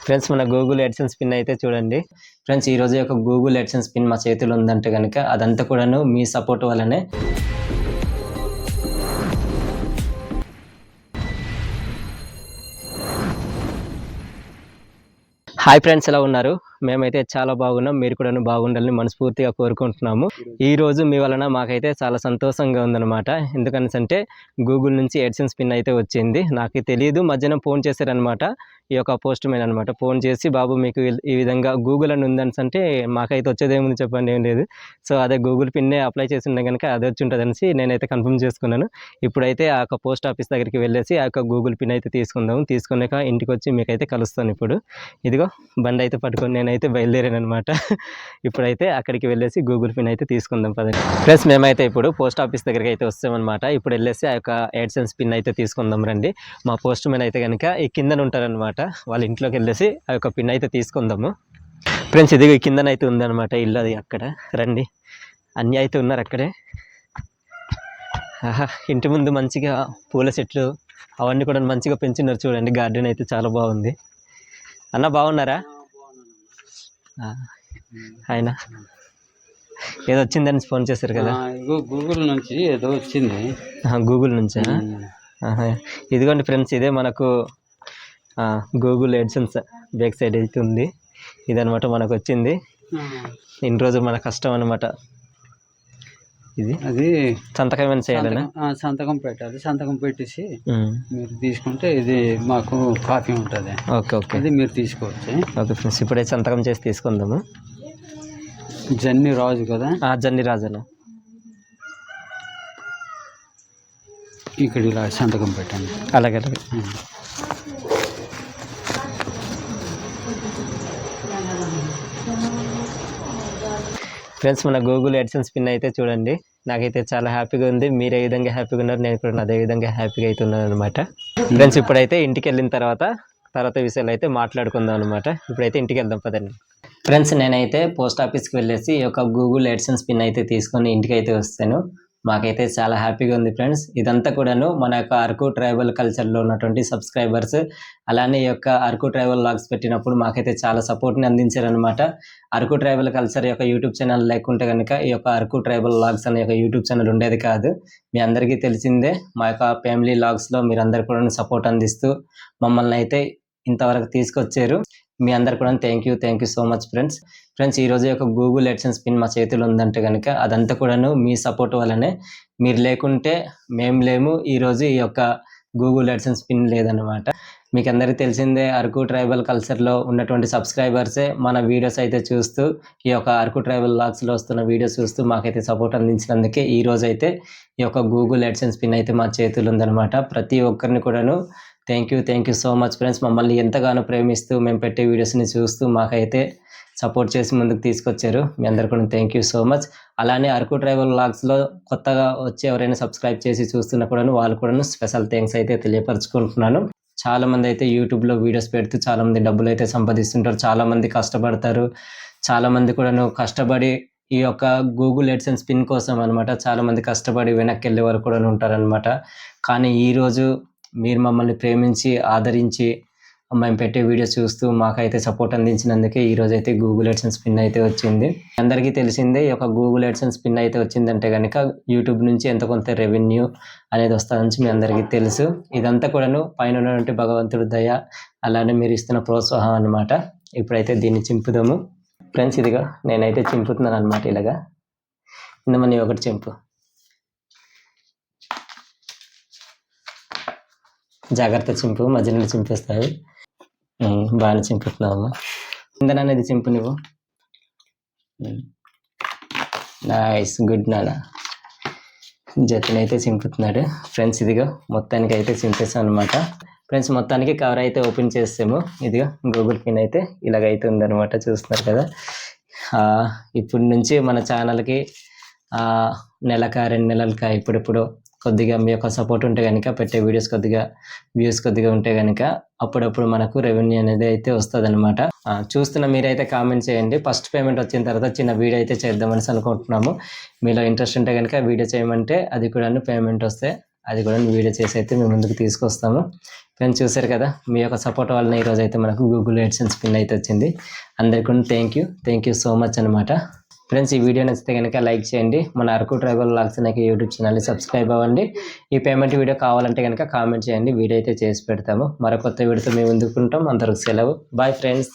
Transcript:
Friends మన Google AdSense pin అయితే చూడండి ఫ్రెండ్స్. ఈ రోజు యొక్క గూగుల్ అడ్సెన్స్ పిన్ మా చేతిలో ఉందంటే కనుక అదంతా కూడాను మీ సపోర్ట్ వల్లనే. హాయ్ ఫ్రెండ్స్, ఎలా ఉన్నారు? మేమైతే చాలా బాగున్నాం. మీరు కూడా బాగుండాలని మనస్ఫూర్తిగా కోరుకుంటున్నాము. ఈ రోజు మీ వలన మాకైతే చాలా సంతోషంగా ఉందన్నమాట. ఎందుకంటే గూగుల్ నుంచి అడ్సెన్స్ పిన్ అయితే వచ్చింది. నాకు తెలియదు, మధ్యాహ్నం ఫోన్ చేశారనమాట. ఈ యొక్క పోస్ట్ మ్యాన్ అనమాట. ఫోన్ చేసి బాబు మీకు ఈ విధంగా గూగుల్ అని ఉందని అంటే మాకైతే వచ్చేదేముంది చెప్పండి, ఏం లేదు. సో అదే గూగుల్ పిన్నే అప్లై చేసి ఉండే కనుక అది వచ్చి ఉంటుంది అనేసి నేనైతే కన్ఫర్మ్ చేసుకున్నాను. ఇప్పుడైతే ఆ యొక్క పోస్ట్ ఆఫీస్ దగ్గరికి వెళ్ళేసి ఆ యొక్క గూగుల్ పిన్ అయితే తీసుకున్నాక ఇంటికి వచ్చి మీకైతే కలుస్తాను. ఇప్పుడు ఇదిగో బండి అయితే పట్టుకొని నేనైతే బయలుదేరాను అనమాట. ఇప్పుడైతే అక్కడికి వెళ్ళేసి గూగుల్ పిన్ అయితే తీసుకుందాం పదండి. ప్లస్ మేమైతే ఇప్పుడు పోస్ట్ ఆఫీస్ దగ్గరికి అయితే వస్తామన్నమాట. ఇప్పుడు వెళ్ళేసి ఆ యొక్క అడ్సెన్స్ పిన్ అయితే తీసుకుందాం రండి. మా పోస్ట్ మ్యాన్ అయితే కనుక ఈ కిందన ఉంటారనమాట. వాళ్ళ ఇంట్లోకి వెళ్ళేసి ఆ యొక్క పిన్ అయితే తీసుకుందాము. ఫ్రెండ్స్ ఇది కిందనైతే ఉందన్నమాట ఇల్లు, అది అక్కడ రండి. అన్నీ అయితే ఉన్నారు అక్కడే. ఇంటి ముందు మంచిగా పూల చెట్లు అవన్నీ కూడా మంచిగా పెంచున్నారు చూడండి. గార్డెన్ అయితే చాలా బాగుంది. అన్న బాగున్నారా? ఆయన ఏదో వచ్చిందని ఫోన్ చేశారు కదా, గూగుల్ నుంచి ఏదో వచ్చింది. గూగుల్ నుంచా? ఇదిగోండి ఫ్రెండ్స్, ఇదే మనకు గూగుల్ అడ్సెన్స్ బ్యాక్ సైడ్ అయితే ఉంది. ఇదనమాట మనకు వచ్చింది. ఇన్ని రోజులు మన కష్టం అనమాట. ఇది అది సంతకం ఏమైనా చేయాలన్నా సంతకం పెట్టాలి. సంతకం పెట్టేసి మీరు తీసుకుంటే ఇది మాకు కాపీ ఉంటుంది. ఓకే ఓకే, అది మీరు తీసుకోవచ్చు. ఓకే ఫ్రెండ్స్, ఇప్పుడైతే సంతకం చేసి తీసుకుందాము. జన్ని రాజు కదా? జన్ని రాజు అన్న. ఇక్కడ ఇలా సంతకం పెట్టండి. అలాగే అలాగే. ఫ్రెండ్స్ మన గూగుల్ అడ్సెన్స్ పిన్ అయితే చూడండి. నాకైతే చాలా హ్యాపీగా ఉంది. మీరు ఏ విధంగా హ్యాపీగా ఉన్నారు, నేను కూడా అదే విధంగా హ్యాపీగా అయితే ఉన్నాను అనమాట. ఫ్రెండ్స్ ఇప్పుడైతే ఇంటికి వెళ్ళిన తర్వాత విషయాలు అయితే మాట్లాడుకుందాం అనమాట. ఇప్పుడైతే ఇంటికి వెళ్దాం పదండి. ఫ్రెండ్స్ నేనైతే పోస్ట్ ఆఫీస్కి వెళ్ళేసి ఈ యొక్క గూగుల్ అడ్సెన్స్ పిన్ అయితే తీసుకొని ఇంటికి అయితే వస్తాను. మాకైతే చాలా హ్యాపీగా ఉంది ఫ్రెండ్స్. ఇదంతా కూడాను మన యొక్క అరకు ట్రైబల్ కల్చర్లో ఉన్నటువంటి సబ్స్క్రైబర్స్, అలానే ఈ యొక్క అరకు ట్రైబల్ వ్లాగ్స్ పెట్టినప్పుడు మాకైతే చాలా సపోర్ట్ని అందించారనమాట. అరకు ట్రైబల్ కల్చర్ యొక్క యూట్యూబ్ ఛానల్ లేకుంటే కనుక ఈ యొక్క అరకు ట్రైబల్ వ్లాగ్స్ అనే యొక్క యూట్యూబ్ ఛానల్ ఉండేది కాదు. మీ అందరికీ తెలిసిందే. మా యొక్క ఫ్యామిలీ వ్లాగ్స్లో మీరందరూ కూడా సపోర్ట్ అందిస్తూ మమ్మల్ని అయితే ఇంతవరకు తీసుకొచ్చారు. మీ అందరు కూడా thank you so much friends. ఈ రోజు యొక్క గూగుల్ అడ్సెన్స్ పిన్ మా చేతిలో ఉందంటే కనుక అదంతా కూడాను మీ సపోర్ట్ వల్లనే. మీరు లేకుంటే మేము లేము. ఈరోజు ఈ యొక్క గూగుల్ అడ్సెన్స్ పిన్ లేదనమాట. మీకు అందరికీ తెలిసిందే, అరకు ట్రైబల్ కల్చర్లో ఉన్నటువంటి సబ్స్క్రైబర్సే మన వీడియోస్ అయితే చూస్తూ ఈ యొక్క అరకు ట్రైబల్ వ్లాగ్స్లో వస్తున్న వీడియోస్ చూస్తూ మాకైతే సపోర్ట్ అందించినందుకే ఈ రోజు అయితే ఈ యొక్క గూగుల్ అడ్సెన్స్ పిన్ అయితే మా చేతిలో ఉందనమాట. ప్రతి ఒక్కరిని కూడాను thank you so much friends. మమ్మల్ని ఎంతగానో ప్రేమిస్తూ మేము పెట్టే వీడియోస్ని చూస్తూ మాకైతే సపోర్ట్ చేసి ముందుకు తీసుకొచ్చారు. మీ అందరు కూడా థ్యాంక్ యూ సో మచ్. అలానే అరకు ట్రైబల్ వ్లాగ్స్లో కొత్తగా వచ్చి ఎవరైనా సబ్స్క్రైబ్ చేసి చూస్తున్నా కూడా వాళ్ళు కూడా స్పెషల్ థ్యాంక్స్ అయితే తెలియపరచుకుంటున్నాను. చాలామంది అయితే యూట్యూబ్లో వీడియోస్ పెడుతూ చాలామంది డబ్బులు అయితే సంపాదిస్తుంటారు. చాలామంది కష్టపడతారు. చాలామంది కూడా కష్టపడి ఈ యొక్క గూగుల్ అడ్సెన్స్ పిన్ కోసం అనమాట చాలామంది కష్టపడి వెనక్కి వెళ్ళే వరకు కూడా ఉంటారనమాట. కానీ ఈరోజు మీరు మమ్మల్ని ప్రేమించి ఆదరించి మేము పెట్టే వీడియోస్ చూస్తూ మాకైతే సపోర్ట్ అందించినందుకే ఈరోజు అయితే గూగుల్ అడ్సెన్స్ పిన్ అయితే వచ్చింది. అందరికీ తెలిసిందే, ఈ యొక్క గూగుల్ అడ్సెన్స్ పిన్ అయితే వచ్చిందంటే కనుక యూట్యూబ్ నుంచి ఎంత కొంత రెవెన్యూ అనేది వస్తుందని మీ అందరికీ తెలుసు. ఇదంతా కూడాను పైన ఉన్నటువంటి భగవంతుడి దయ, అలానే మీరు ఇస్తున్న ప్రోత్సాహం అనమాట. ఇప్పుడైతే దీన్ని చింపుదాము ఫ్రెండ్స్. ఇదిగా నేనైతే చింపుతున్నాను అనమాట. ఇలాగా ఇందమని ఒకటి చింపు, జాగ్రత్త చింపు, మధ్యలో చింపేస్తాయి. బాగానే చింపుతున్నావమ్మా. ఇందన అనేది చింపు నువ్వు. నైస్, గుడ్ నాన్న. జతన్ అయితే చింపుతున్నాడు ఫ్రెండ్స్. ఇదిగా మొత్తానికి అయితే చింపేస్తాం అనమాట ఫ్రెండ్స్. మొత్తానికి కవర్ అయితే ఓపెన్ చేస్తాము. ఇదిగా గూగుల్ పిన్ అయితే ఇలాగైతే ఉందన్నమాట, చూస్తున్నారు కదా. ఇప్పటి నుంచి మన ఛానల్కి నెలక 2 నెలలక ఇప్పుడిప్పుడు కొద్దిగా మీ యొక్క సపోర్ట్ ఉంటే కనుక, పెట్టే వీడియోస్ కొద్దిగా వ్యూస్ కొద్దిగా ఉంటే కనుక అప్పుడప్పుడు మనకు రెవెన్యూ అనేది అయితే వస్తుంది అనమాట. చూస్తున్న మీరైతే కామెంట్ చేయండి. ఫస్ట్ పేమెంట్ వచ్చిన తర్వాత చిన్న వీడియో అయితే చేద్దామని అనుకుంటున్నాము. మీలో ఇంట్రెస్ట్ ఉంటే కనుక వీడియో చేయమంటే అది కూడా పేమెంట్ వస్తే అది కూడా వీడియో చేసి అయితే మేము ముందుకు తీసుకొస్తాము. ఫ్రెండ్స్ చూసారు కదా, మీ యొక్క సపోర్ట్ వలన ఈరోజు అయితే మనకు గూగుల్ AdSense పిన్ అయితే వచ్చింది. అందరికీ థ్యాంక్ యూ సో మచ్ అనమాట. ఫ్రెండ్స్ ఈ వీడియో నచ్చితే కనుక లైక్ చేయండి. మన అరకు ట్రైబల్ వ్లాగ్స్ అనే యూట్యూబ్ ఛానల్ని సబ్స్క్రైబ్ అవ్వండి. ఈ పేమెంట్ వీడియో కావాలంటే కనుక కామెంట్ చేయండి, వీడియో అయితే చేసి పెడతాము. మరో కొత్త వీడియోతో మేము ముందుకుంటాం. అందరికి సెలవు. Bye friends.